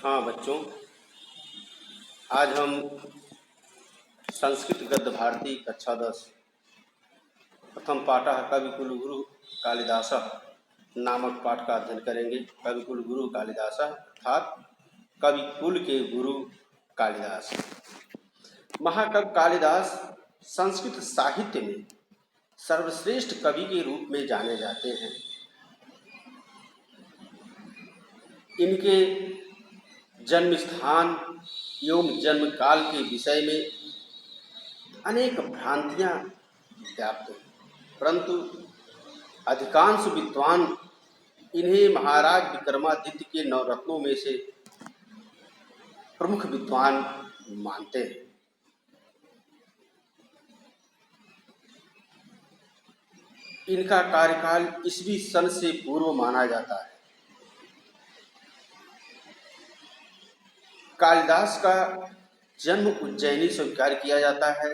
हाँ बच्चों, आज हम संस्कृत गद्य भारती कक्षा 10 प्रथम पाठः कविकुलगुरु कालिदासः नामक पाठ का अध्ययन करेंगे। कविकुलगुरु कालिदासः अर्थात कविकुल के गुरु कालिदास। महाकवि कालिदास संस्कृत साहित्य में सर्वश्रेष्ठ कवि के रूप में जाने जाते हैं। इनके जन्म स्थान एवं जन्म काल के विषय में अनेक भ्रांतियां व्याप्त हैं, परंतु अधिकांश विद्वान इन्हें महाराज विक्रमादित्य के नवरत्नों में से प्रमुख विद्वान मानते हैं। इनका कार्यकाल ईस्वी सन से पूर्व माना जाता है। कालिदास का जन्म उज्जैनी स्वीकार किया जाता है।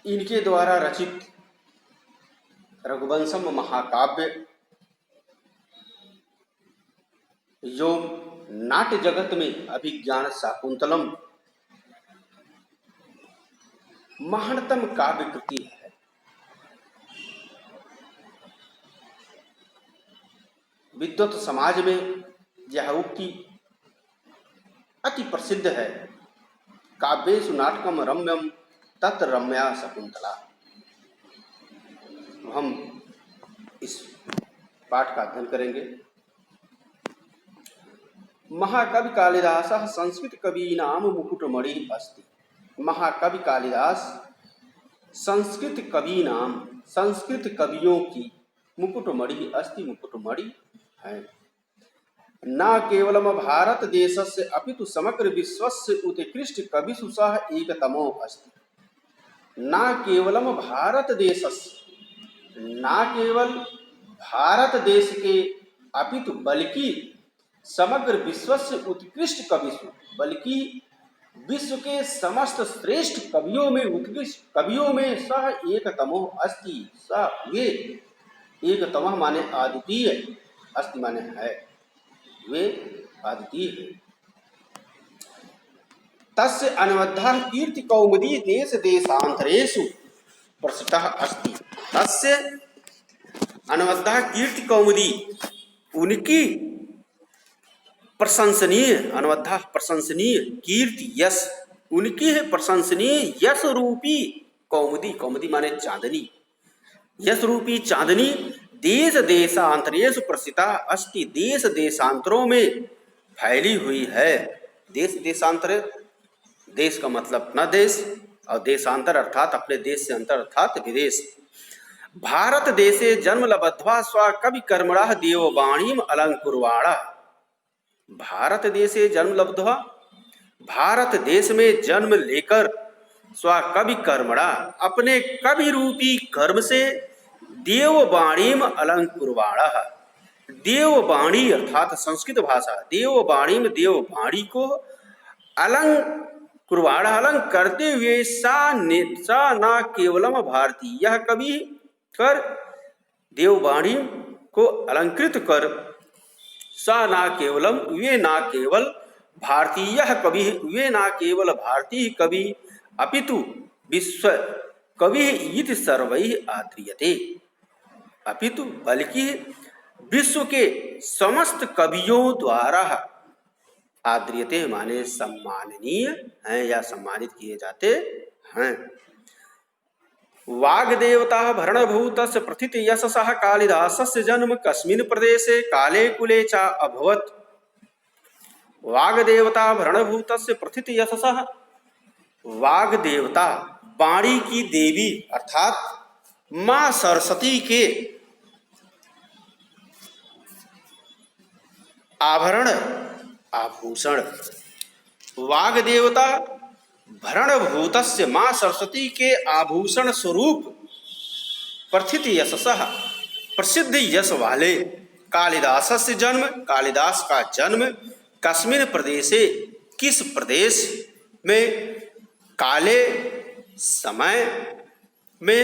इनके द्वारा रचित रघुवंशम महाकाव्य जो नाट्य जगत में अभिज्ञान शाकुंतलम महानतम काव्य कृति है। विद्वत समाज में यह उक्ति अति प्रसिद्ध है, काव्येषु नाटकम रम्यम तत् रम्या शकुंतला। हम इस पाठ का अध्ययन करेंगे। महाकवि कालिदासः संस्कृत कवीनाम मुकुटमणि अस्ति। महाकवि कालिदास संस्कृत कवीनाम संस्कृत कवियों की मुकुटमणि अस्ति, मुकुटमणि है। न केवलम भारत देशस्य अपितु समग्र विश्वस्य उत्कृष्ट कविषु सः एकतमो अस्ति। न केवलम भारत देशस्य, न केवल भारत देश के अपितु बल्कि समग्र विश्वस्य उत्कृष्ट कविषु, बल्कि विश्व के समस्त श्रेष्ठ कवियों में उत्कृष्ट कवियों में सह एकतमो अस्ति। सह वे एकतमः माने अद्वितीय, अस्ति माने है, वे अद्वितीय है। तस्य अनवद्यः कीर्ति कौमुदी देश देशांतरेषु प्रसिद्धः अस्ति। तस्य अनवद्यः कीर्ति कौमुदी, उनकी प्रशंसनीय, अनवद्यः प्रशंसनीय कीर्ति यश, उनकी है प्रशंसनीय यश रूपी कौमुदी, कौमुदी माने चांदनी, यश रूपी चांदनी देश देशांतरेषु प्रसिद्धा अस्ति, देश देशांतरों में फैली हुई है। देश देशांतर, देश का मतलब न देश, और देशांतर अर्थात अपने देश से अंतर अर्थात विदेश। भारत देशे जन्म लब्ध्वा स्व कवि कर्मणः देववाणीम अलंकुर्वाणः। भारत देशे जन्म लब्ध्वा, भारत देश में जन्म लेकर स्व कवि कर्मणा अपने कवि रूपी कर्म से देववाणीम अलंकुर्वाणः, देववाणी अर्थात संस्कृत भाषा, देववाणीम देववाणी को अलंकुर्वाणः अलंक करते हुए सा न केवलम भारतीय, यह कवि कर देववाणी को अलंकृत कर सा ना केवलम, वे ना केवल भारतीय कवि, वे ना केवल भारतीय कवि अपितु विश्व कवि इति सर्वैः आद्रियते, अपितु बल्कि विश्व के समस्त कवियों द्वारा आद्रियते माने सम्माननीय हैं या सम्मानित किए जाते हैं। वाग्देवता भरणभूतस्य प्रथित यशसः कालिदासस्य जन्म कस्मिन् प्रदेशे काले कुले च अभवत्। वाग्देवता भरणभूतस्य प्रथित यशसः, वाग्देवता वाणी की देवी अर्थात मां सरस्वती के आभरण आभूषण, वाग्देवता भरणभूतस्य मां सरस्वती के आभूषण स्वरूप प्रथित यशसः प्रसिद्ध यश वाले कालिदासस्य जन्म, कालिदास का जन्म कस्मिन् प्रदेशे किस प्रदेश में, काले समय में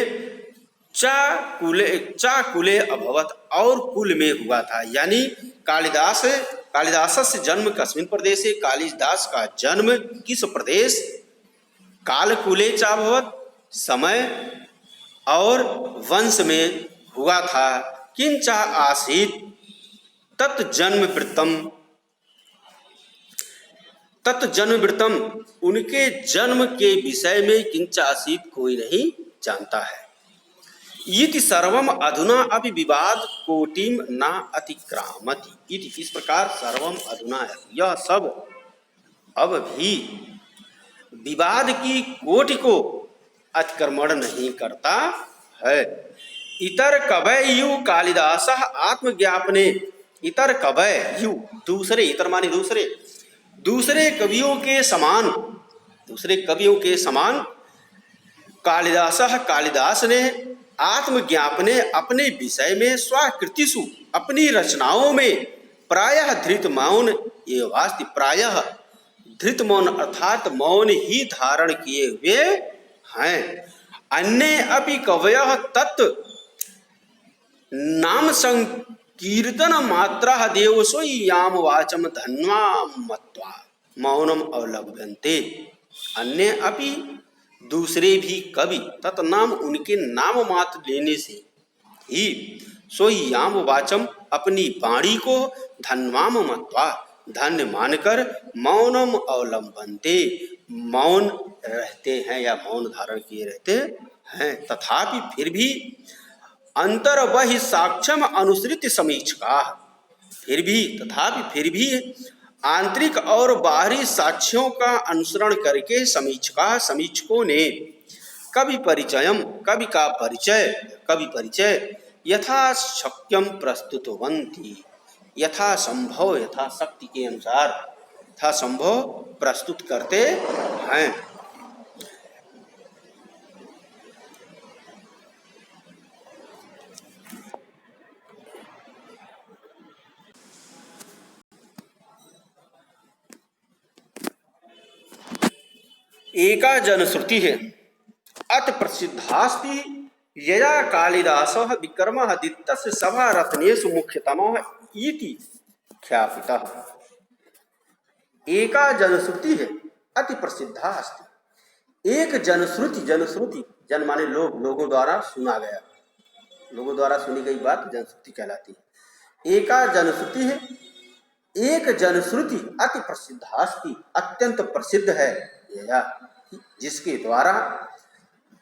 चाकुले अभवत, और कुल में हुआ था। यानी कालिदास जन्म कस्मिन प्रदेशे, कालिदास का जन्म किस प्रदेश, कालकुले चाभवत, समय और वंश में हुआ था। किंचा आसीत तत्जन्म वृत्तम, उनके जन्म के विषय में किंचा आसीत कोई नहीं जानता है। इति सर्वम अधुना अभी विवाद कोटिम न अतिक्रामति। इति, इस प्रकार सर्वम अधुना, यह सब अब भी विवाद की कोटि को अतिक्रमण नहीं करता है। इतर कवयु कालिदास आत्मज्ञापने, इतर कवयु, दूसरे, इतर माने दूसरे कवियों के समान कालिदास ने आत्मज्ञापने, अपने विषय में, स्वाकृतिषु, अपनी रचनाओं में, प्रायः धृत मौन एवास्ति, प्रायः धृत मौन अर्थात मौन ही धारण किए हुए हैं। अन्य अपि कवयः तत् नाम संकीर्तन मात्रा देवसोयाम वाचम धन्वा मत्वा मौनम अवलंबन्ते। अन्य अपि, दूसरे भी कवि, तत्नाम, उनके नाम मात्र लेने से ही, सोयाम वाचम, अपनी वाणी को, धन्वाम मत्वा, धन्य मानकर, मौनम अवलंबन्ते, मौन रहते हैं या मौन धारण किए रहते हैं। तथापि फिर भी अंतर वही साक्ष्यम अनुसृत समीक्षका, फिर भी आंतरिक और बाहरी साक्ष्यों का अनुसरण करके समीक्षकों ने कवि का परिचय यथाशक्यम प्रस्तुतवन्ति, यथा संभव, यथाशक्ति के अनुसार, यथासंभव प्रस्तुत करते हैं। एका जनश्रुति है अति प्रसिद्धास्ति यया कालिदासः विक्रमादित्यस्य सभारत्नेषु मुख्यतमः इति ख्यापितः। एका जनश्रुति है अति प्रसिद्धास्ति, एक जनश्रुति, जन माने लोग, लोगों द्वारा सुना गया, लोगों द्वारा सुनी गई बात जनश्रुति कहलाती है। एका जनश्रुति है, एक जनश्रुति अति प्रसिद्धास्ति, अत्यंत प्रसिद्ध है, यया, जिसके द्वारा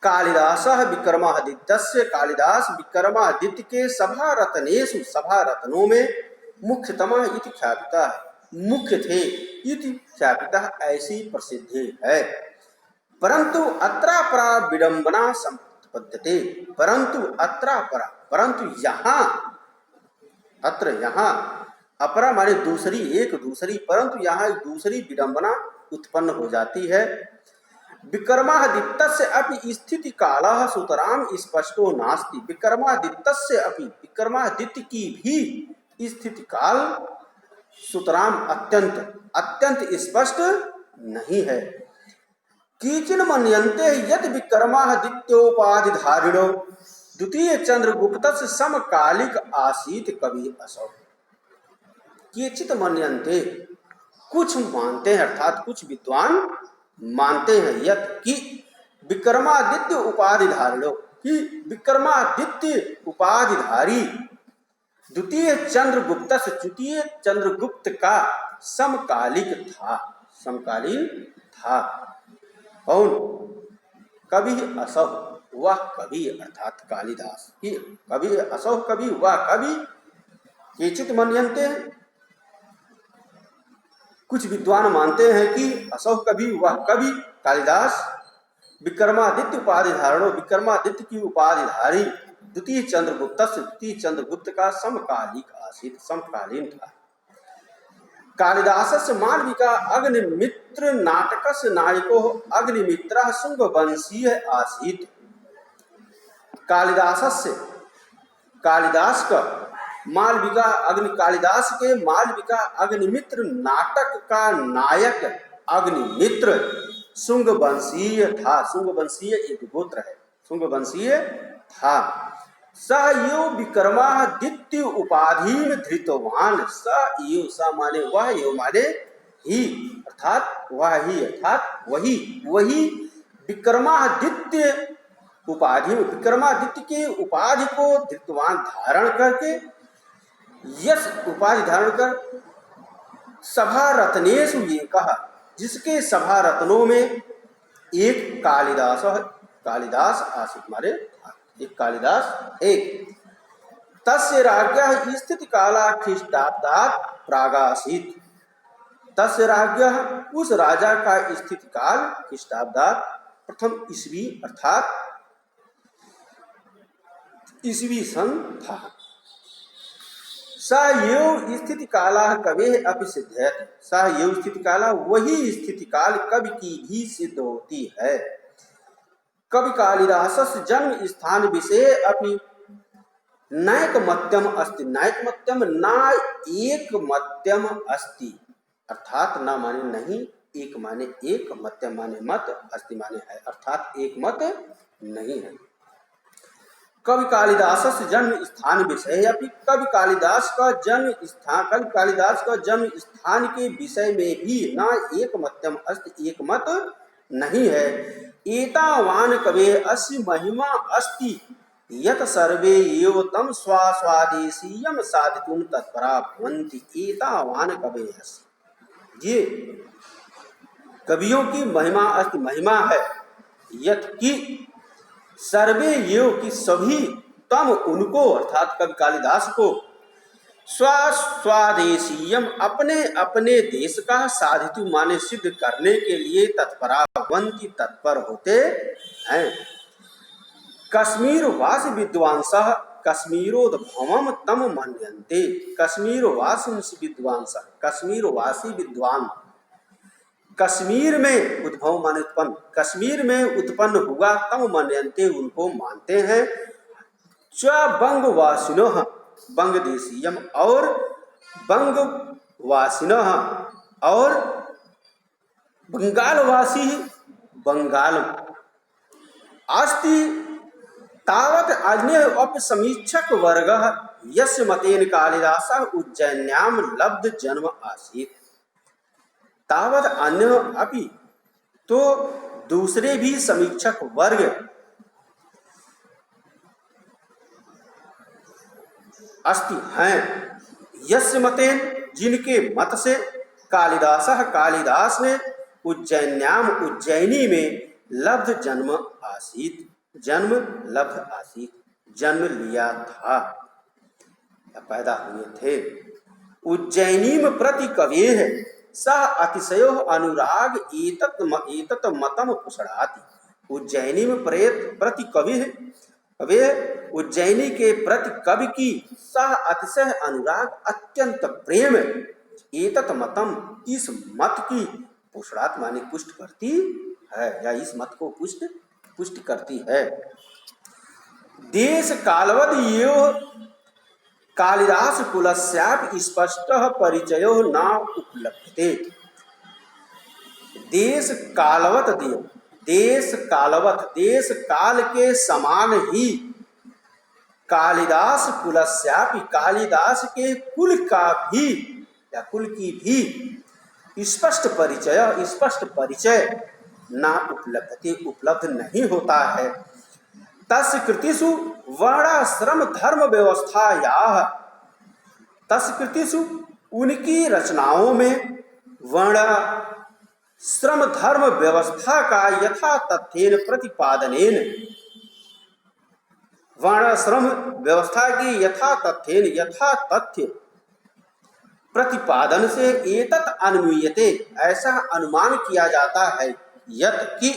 कालिदासः विक्रमादित्यस्य, कालिदास विक्रमादित्य के सभारत्नेषु, सभारत्नों में, मुख्यतमः इति ख्यापितः, मुख्य थे इति ख्यापितः, ऐसी प्रसिद्धि है। परंतु अत्रापरा विडंबना संपद्यते, परंतु यहाँ, अत्र यहाँ, अपरा माने दूसरी, एक दूसरी, परंतु यहाँ दूसरी विडंबना उत्पन्न हो जाती है। विक्रमादित्यस्य अपि स्थिति कालः सुतराम स्पष्टो नास्ति, विक्रमादित्यस्य अपि, विक्रमादित्य की भी स्थिति काल सुतराम अत्यंत स्पष्ट नहीं है। कीचिन मन्यन्ते यत् विक्रमादित्योपाधिधारिणो द्वितीय चंद्रगुप्तस्य समकालिक आसीत कवि असौ। कीचित मन्यन्ते, कुछ मानते हैं, अर्थात कुछ विद्वान मानते हैं, यत् कि विक्रमादित्य उपाधिधारिणो, कि विक्रमादित्य उपाधिधारी द्वितीय चंद्रगुप्त का समकालीन था। कौन? कवि असौ, वह कवि अर्थात कालिदास, कवि असौ कवि, वह कवि। केचित मन्यन्ते, कुछ विद्वान मानते हैं कि असौ कवि, वह कवि कालिदास, विक्रमादित्य उपाधिधारणो, विक्रमादित्य की उपाधिधारी, द्वितीय चंद्रगुप्त का समकालीन था। कालिदासस्य मालविका अग्निमित्र नाटकस्य नायको अग्निमित्रः शुंगवंशीय आसीत्। कालिदास का कालिदास के मालविका अग्निमित्र नाटक का नायक अग्निमित्र शुंग वंशीय था। शुंग वंशीय एक गोत्र है, शुंग वंशीय था। स यो विक्रमादित्य उपाधीन धृतवान। स यो, स माने वह, यो माने ही, अर्थात वह ही, अर्थात वही, वही विक्रमादित्य उपाधि, विक्रमादित्य की उपाधि को धृतवान धारण करके, यश उपाधि धारण कर, सभा रत्नेषु ये कहा, जिसके सभा रत्नों में एक कालिदास, कालिदास आसित मारे एक कालिदास एक। तस्य राज्ञः स्थिति काला ख्रीष्टाब्दात् प्रागासीत्। तस्य राज्ञः, उस राजा का स्थिति काल ख्रीष्टाब्दात् प्रथम ईस्वी अर्थात ईस्वी सन था। स यो स्थिति काला कवे अपि सिद्ध्यति। स यो स्थिति काला, वही स्थिति काल कवि की भी सिद्ध होती है। कवि कालिदासस्य जन्म स्थान विषय अपि नैकमत्यम अस्ति। नैकमत्यम न एक मत्यम अस्ति, अर्थात न माने नहीं, एक माने एक, मत्यम माने मत, अस्ति माने है, अर्थात एक मत नहीं है। कवि कालिदास जन्म स्थान विषय अपि, कवि कालिदास का जन्म स्थान, कवि कालिदास का जन्म स्थान के विषय में भी न एक मत्यम अस्ति, एक मत नहीं है। एतावान कवे अस्य महिमा अस्ति यत सर्वे एव तम स्वास्वादेशीयम साधितुम तत्परा भवन्ति। एतावान कवे अस्य, ये कवियों की महिमा अस्ति, महिमा है, यत की सर्वे यो की सभी, तम उनको, अर्थात कवि कालिदास को, स्वस्वादेशीयम अपने अपने देश का, साधितु माने सिद्ध करने के लिए, तत्परा भवन्ति तत्पर होते हैं। कश्मीर वासी विद्वांसः कश्मीरोद्भवम तम मन्यन्ते। कश्मीर वासी विद्वांसः, कश्मीर वासी विद्वान, कश्मीर में उद्भव माने उत्पन्न, कश्मीर में उत्पन्न हुआ, तम मन्यन्ते उनको मानते हैं। च बंगवासिनः बंगदेशीयम, और बंगवासिनः और बंगालवासी बंगाल अस्ति। तावत अन्य अपसमीक्षक वर्गः यस्य मतेन कालिदासः उज्जैन्यां लब्ध जन्म आसीत्। तावत अन्य अपि, तो दूसरे भी समीक्षक वर्ग अस्ति हैं, यस्य मतेन जिनके मत से, कालिदासः कालिदास ने, उज्जैन्याम उज्जैनी में, लब्ध जन्म आसीत् जन्म लब्ध आसीत् जन्म लिया था, पैदा हुए थे। उज्जैनीम प्रति कवेः सह अतिशयो अनुराग एतत् मतम पुषणाति। उज्जैनी में प्रति कवि है, वे उज्जैनी के प्रति कवि की सह अतिशय अनुराग, अत्यंत प्रेम, एतत् मतम इस मत की, पुषणात माने पुष्ट करती है, या इस मत को पुष्ट करती है। देश कालवद यो कालिदास कुलस्यापि स्पष्ट परिचयो न उपलभ्यते। देश कालवत देव, देश कालवत, देश काल के समान ही, कालिदास कुलस्यापि कालिदास के कुल का भी, या कुल की भी स्पष्ट परिचय ना उपलब्धते, उपलब्ध नहीं होता है। तस्य कृतिषु वर्णाश्रम धर्म व्यवस्थायाः, तस्य कृतिषु उनकी रचनाओं में वर्ण श्रम धर्म व्यवस्था का यथा तथ्येन प्रतिपादनेन, वर्ण श्रम व्यवस्था की यथा तथ्येन, यथा तथ्य प्रतिपादन से, एतत् अनुमीयते ऐसा अनुमान किया जाता है, यत् कि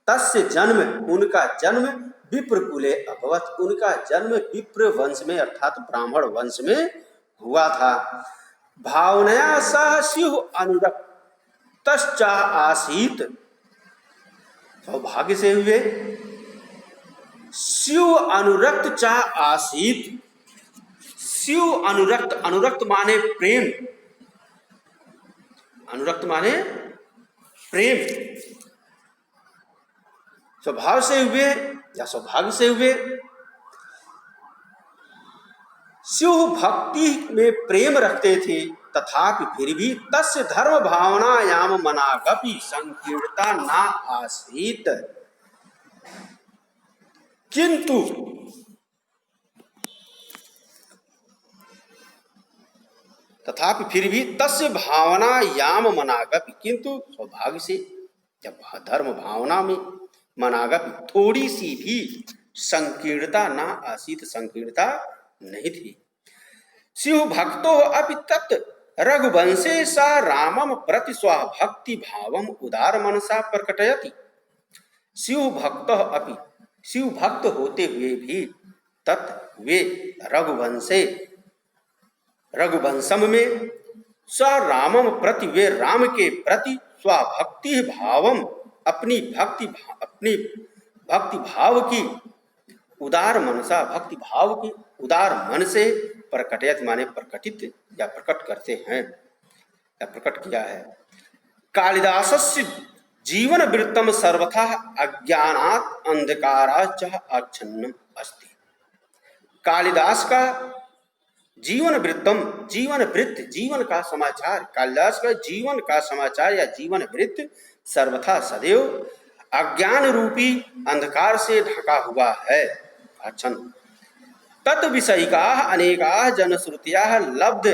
तस्य जन्म, उनका जन्म विप्रकुले अभवत, उनका जन्म विप्र वंश में अर्थात ब्राह्मण वंश में हुआ था। भावनया सह शिव अनुरक्तश्च आसीत्, सौभाग्य से हुए, शिव अनुरक्त च आसीत्। शिव अनुरक्त, अनुरक्त माने प्रेम, अनुरक्त माने प्रेम, स्वभाव से हुए या सौभाग्य से हुए। शिव भक्ति में प्रेम रखते थे, तथापि फिर भी तस्य धर्म भावनायाम मनागपि संकीर्णता न आसीत। किंतु तथापि फिर भी तस्य भावनायाम मनागपि, किंतु सौभाग्य से जब धर्म भावना में मनागपि थोड़ी सी भी संकीर्णता न आसीत, संकीर्णता नहीं थी। शिव भक्तो अपि तत् रघुवंशे सा रामम प्रति स्वभक्ति भावम उदार मनसा प्रकटयति। शिव भक्त होते हुए भी तत् वे रघुवंशम में स रामम प्रति, वे राम के प्रति स्वभक्ति भावम, अपनी भक्ति भाव की उदार मनसा, भक्ति भाव की उदार मन से प्रकटयत माने प्रकटित या प्रकट करते हैं या प्रकट किया है। कालिदासस्य जीवन वृत्तम सर्वथा अज्ञानात् अंधकाराच्च आच्छन्नम अस्ति। कालिदास का जीवन वृत्तम, जीवन वृत्त, जीवन का समाचार, कालिदास का जीवन का समाचार या जीवन वृत्त सर्वथा सदैव अज्ञान रूपी अंधकार से ढका हुआ है। आच्छन्न तत् विषयिकाः अनेकाः जनश्रुतियाः लब्ध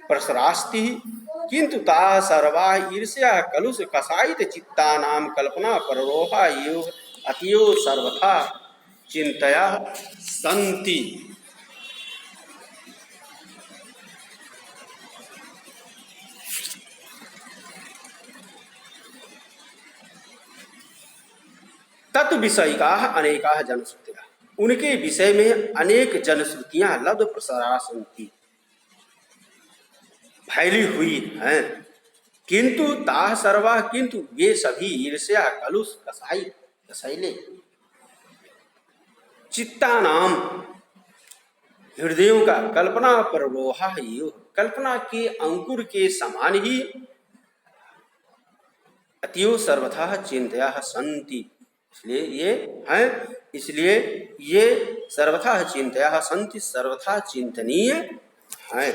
प्रसरास्ति, किंतु ताः सर्वाः ईर्ष्या कलुष कषायित चित्तानां कल्पना पररोहा एव अतीव सर्वथा चिंतया सन्ति। तत् विषयिकाः अनेकाः जनश्रुतियाः, उनके विषय में अनेक जनश्रुतियां लब्ध प्रसरासंति, फैली हुई हैं। किंतु ताः सर्वा, किंतु वे सभी ईर्ष्या कलुष कसाइले चित्तानाम, हृदयों का कल्पना प्ररोहा, कल्पना के अंकुर के समान ही अतीव सर्वथा चिंतया सन्ति, इसलिए ये सर्वथा चिंतया सन्ति, सर्वथा चिंतनीय हैं।